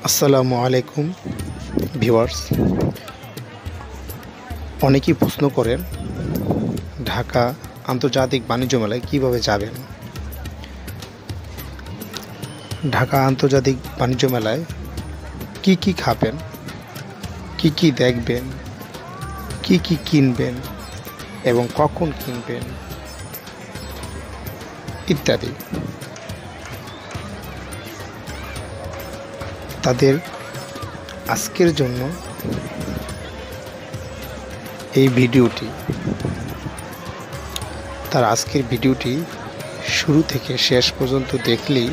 আসসালামু আলাইকুম ভিউয়ার্স। অনেকেই প্রশ্ন করেন ঢাকা আন্তর্জাতিক বাণিজ্য মেলায় কীভাবে যাবেন। ঢাকা আন্তর্জাতিক বাণিজ্য মেলায় কি কি খাবেন, কি কি দেখবেন, কি কি কিনবেন এবং কখন কিনবেন ইত্যাদি, তাদের আজকের জন্য এই ভিডিওটি। তার আজকের ভিডিওটি শুরু থেকে শেষ পর্যন্ত দেখলেই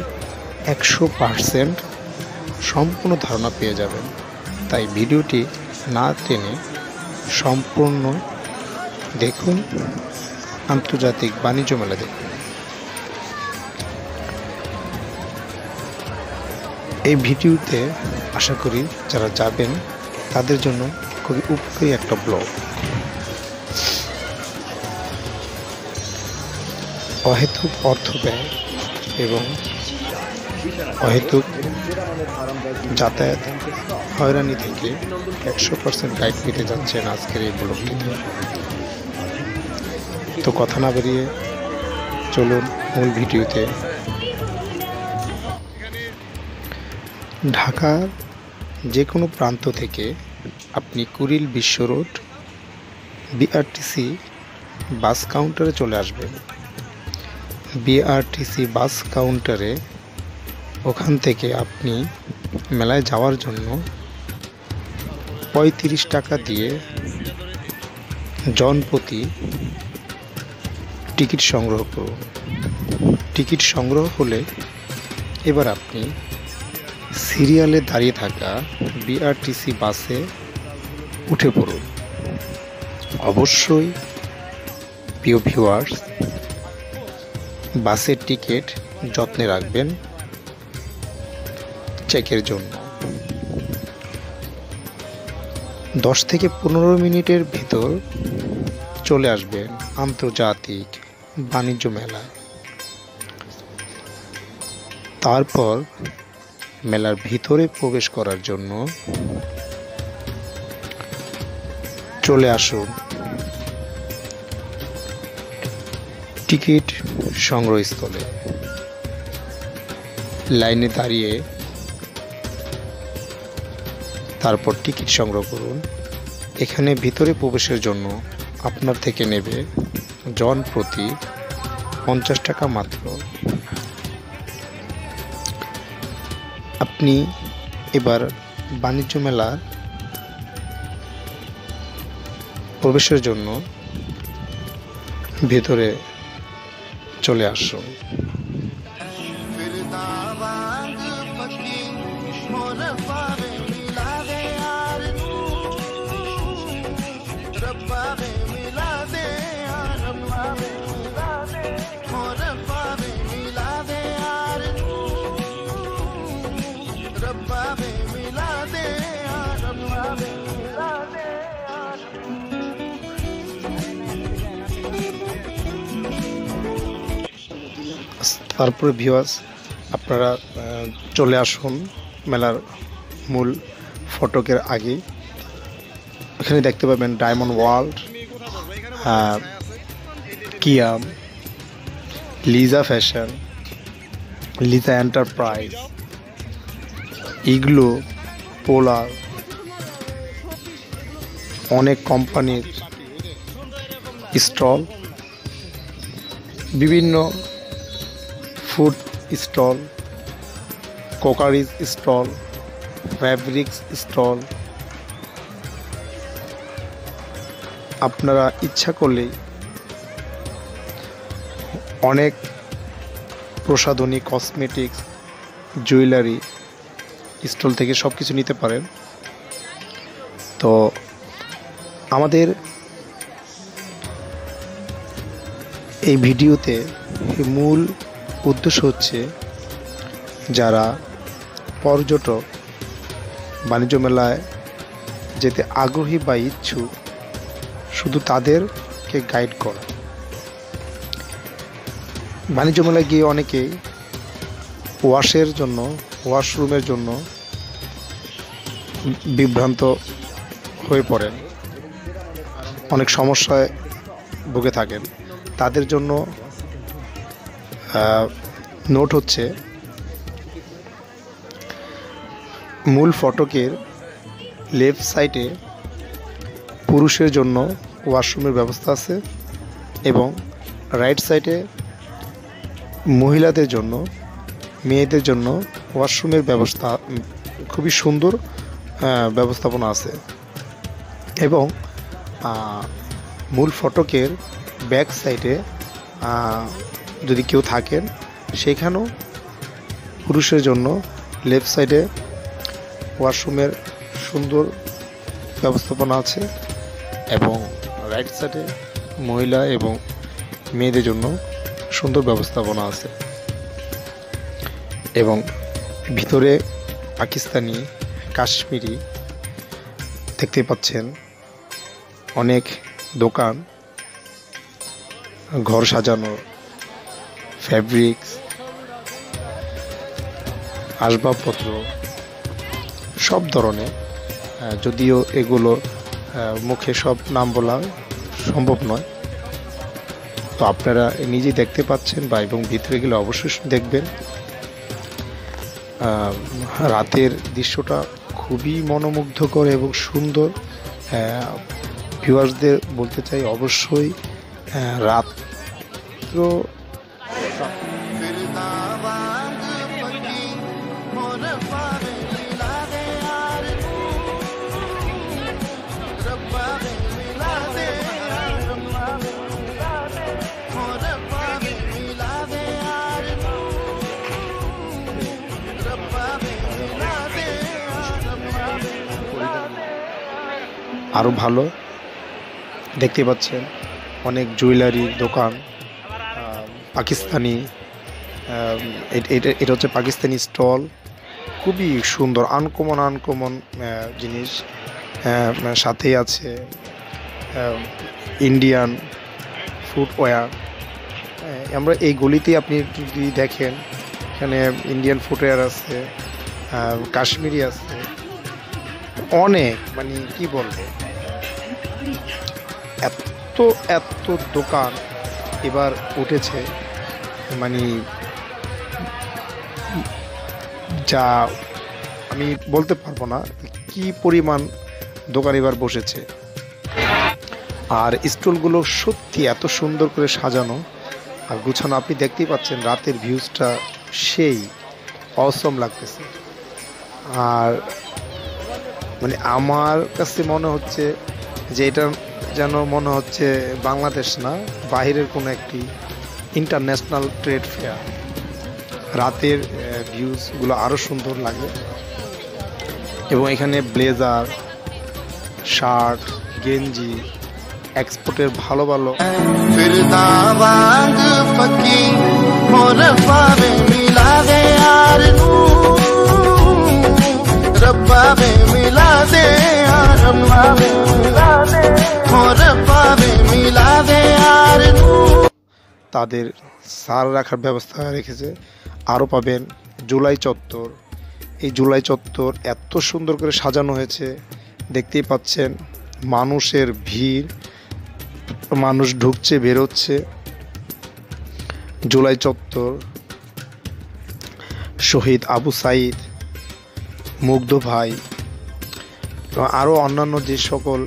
100% সম্পূর্ণ ধারণা পেয়ে যাবেন। তাই ভিডিওটি না টেনে সম্পূর্ণ দেখুন, আন্তর্জাতিক বাণিজ্য মেলা দেখুন। এই ভিডিওতে আশা করি যারা যাবেন তাদের জন্য খুবই উপকারী একটা ব্লগ। অহেতুক অর্থ ব্যয় এবং অহেতুক যাতায়াত হয়রানি থেকে 100% গাইড পেতে যাচ্ছেন আজকের এই ব্লগটিতে। তো কথা না বেরিয়ে চলুন মূল ভিডিওতে। ঢাকার যে কোনো প্রান্ত থেকে আপনি কুড়িল বিশ্ব রোড বিআরটিসি বাস কাউন্টারে চলে আসবেন। বিআরটিসি বাস কাউন্টারে ওখান থেকে আপনি মেলায় যাওয়ার জন্য 35 টাকা দিয়ে জনপ্রতি টিকিট সংগ্রহ করুন। টিকিট সংগ্রহ হলে এবার আপনি সিরিয়ালে দাঁড়িয়ে থাকা বিআরটিসি বাসে উঠে পড়ুন। অবশ্যই প্রিয় ভিউয়ার্স, বাসের টিকিট যত্নে রাখবেন চেকের জন্য। 10 থেকে 15 মিনিটের ভিতর চলে আসবেন আন্তর্জাতিক বাণিজ্য মেলায়। তারপর মেলার ভিতরে প্রবেশ করার জন্য চলে আসুন টিকিট সংগ্রহস্থলে। লাইনে দাঁড়িয়ে তারপর টিকিট সংগ্রহ করুন। এখানে ভিতরে প্রবেশের জন্য আপনার থেকে নেবে জন প্রতি 50 টাকা মাত্র। আপনি এবার বাণিজ্য মেলার প্রবেশের জন্য ভেতরে চলে আসুন। তারপরে ভিউয়ার্স, আপনারা চলে আসুন মেলার মূল ফটকের আগে। এখানে দেখতে পাবেন Diamond World, Kiam, Liza fashion, Liza enterprise, Igloo, Polar, অনেক কোম্পানির স্টল, বিভিন্ন food stall, crockery stall, fabrics stall. আপনারা ইচ্ছা করলেই অনেক প্রসাধনী, কসমেটিক্স, জুয়েলারি স্টল থেকে সব কিছু নিতে পারেন। তো আমাদের এই ভিডিওতে মূল উদ্দেশ্য হচ্ছে যারা পর্যটক বাণিজ্য মেলায় যেতে আগ্রহী বা ইচ্ছুক, শুধু তাদেরকে গাইড করা। বাণিজ্য মেলায় গিয়ে অনেকেই ওয়াশরুমের জন্য বিভ্রান্ত হয়ে পড়েন, অনেক সমস্যায় ভুগে থাকেন, তাদের জন্য নোট হচ্ছে মূল ফটকের লেফট সাইডে পুরুষের জন্য ওয়াশরুমের ব্যবস্থা আছে এবং রাইট সাইডে মহিলাদের জন্য, মেয়েদের জন্য ওয়াশরুমের ব্যবস্থা খুবই সুন্দর ব্যবস্থাপনা আছে। এবং মূল ফটকের ব্যাক সাইডে যদি কেউ থাকেন সেখানেও পুরুষের জন্য লেফট সাইডে ওয়াশরুমের সুন্দর ব্যবস্থাপনা আছে এবং রাইট সাইডে মহিলা এবং মেয়েদের জন্য সুন্দর ব্যবস্থাপনা আছে। এবং ভিতরে পাকিস্তানি, কাশ্মীরি দেখতে পাচ্ছেন, অনেক দোকান, ঘর সাজানোর ফ্যাব্রিক্স, আসবাবপত্র সব ধরনের, যদিও এগুলো মুখে সব নাম বলা সম্ভব নয়, তো আপনারা নিজেই দেখতে পাচ্ছেন বা এবং ভিতরে গেলে অবশ্যই দেখবেন। রাতের দৃশ্যটা খুবই মনোমুগ্ধকর এবং সুন্দর। ভিউয়ার্সদের বলতে চাই অবশ্যই রাত্র আরও ভালো দেখতে পাচ্ছেন, অনেক জুয়েলারির দোকান, পাকিস্তানি, এটা হচ্ছে পাকিস্তানি স্টল, খুবই সুন্দর, আনকমন জিনিস। সাথেই আছে ইন্ডিয়ান ফুটওয়্যার। আমরা এই গলিতে আপনি যদি দেখেন, এখানে ইন্ডিয়ান ফুটওয়্যার আছে, কাশ্মীরি আছে, অনেক, মানে কি বলবো, এত দোকান এবার উঠেছে, মানে যা আমি বলতে পারবো না কি পরিমাণ দোকান এবার বসেছে। আর স্টলগুলো সত্যি এত সুন্দর করে সাজানো আর গুছানো, আপনি দেখতেই পাচ্ছেন রাতের ভিউজটা সেই অসম লাগতেছে। আর মানে আমার কাছে মনে হচ্ছে যে এটা যেন মনে হচ্ছে বাংলাদেশ না, বাহিরের কোনো একটি ইন্টারন্যাশনাল ট্রেড ফেয়ার। রাতের ভিউজগুলো আরও সুন্দর লাগে এবং এখানে ব্লেজার, শার্ট, গেঞ্জি, এক্সপোর্টের ভালো ভালো তাদের সার রাখার ব্যবস্থা রেখেছে। আরও পাবেন জুলাই চত্বর। এই জুলাই চত্বর এত সুন্দর করে সাজানো হয়েছে, দেখতেই পাচ্ছেন মানুষের ভিড়, মানুষ ঢুকছে বেরোচ্ছে। জুলাই চত্বর, শহীদ আবু সাইদ, মুগ্ধ ভাই, আরও অন্যান্য যে সকল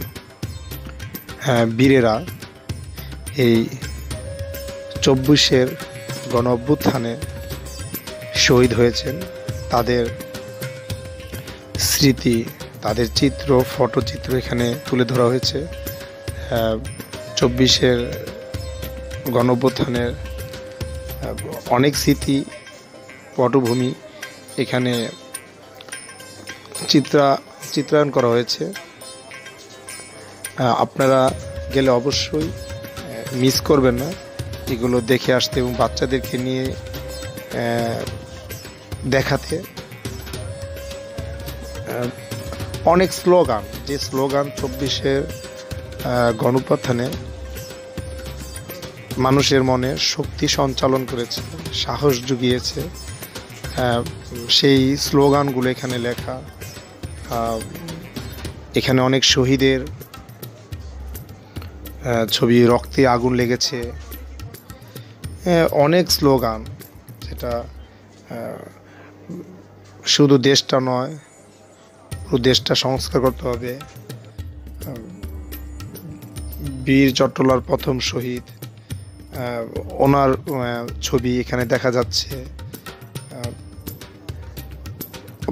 বীরেরা এই 24-এর গণ অভ্যুত্থানে শহীদ হয়েছেন, তাদের স্মৃতি, তাদের চিত্র, ফটোচিত্র এখানে তুলে ধরা হয়েছে। 24-এর গণ অভ্যুত্থানের অনেক স্মৃতি, পটভূমি এখানে চিত্রায়ন করা হয়েছে। আপনারা গেলে অবশ্যই মিস করবেন না এগুলো দেখে আসতে এবং বাচ্চাদেরকে নিয়ে দেখাতে। অনেক স্লোগান, যে স্লোগান 24-এর গণঅভ্যুত্থানে মানুষের মনে শক্তি সঞ্চালন করেছে, সাহস জুগিয়েছে, সেই স্লোগানগুলো এখানে লেখা। এখানে অনেক শহীদের ছবি, রক্তে আগুন লেগেছে, অনেক স্লোগান, যেটা শুধু দেশটা নয়, পুরো দেশটা সংস্কার করতে হবে। বীর চট্টলার প্রথম শহীদ, ওনার ছবি এখানে দেখা যাচ্ছে।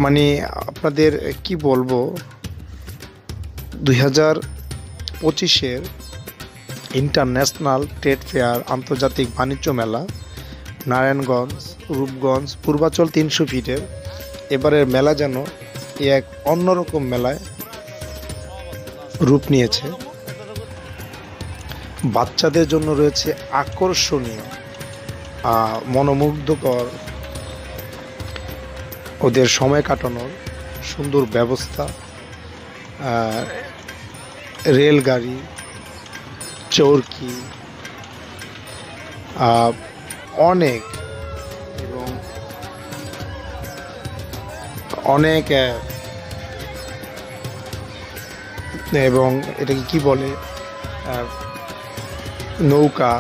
মানে আপনাদের কি বলবো, 2025-এর ইন্টারন্যাশনাল ট্রেড ফেয়ার, আন্তর্জাতিক বাণিজ্য মেলা, নারায়ণগঞ্জ, রূপগঞ্জ, পূর্বাচল 300 ফিটের এবারের মেলা যেন এক অন্যরকম মেলায় রূপ নিয়েছে। বাচ্চাদের জন্য রয়েছে আকর্ষণীয়, মনোমুগ্ধকর, ওদের সময় কাটানোর সুন্দর ব্যবস্থা, রেলগাড়ি, চরকি, অনেক এবং অনেক এবং এটাকে কি বলে, নৌকা,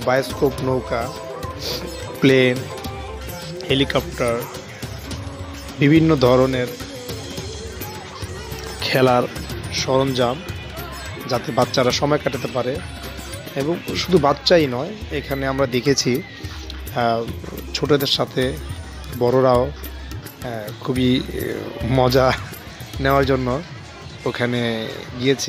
বায়োস্কোপ নৌকা, প্লেন, হেলিকপ্টার, বিভিন্ন ধরনের খেলার সরঞ্জাম, যাতে বাচ্চারা সময় কাটাতে পারে। এবং শুধু বাচ্চাই নয়, এখানে আমরা দেখেছি ছোটদের সাথে বড়রাও খুবই মজা নেওয়ার জন্য ওখানে গিয়েছে।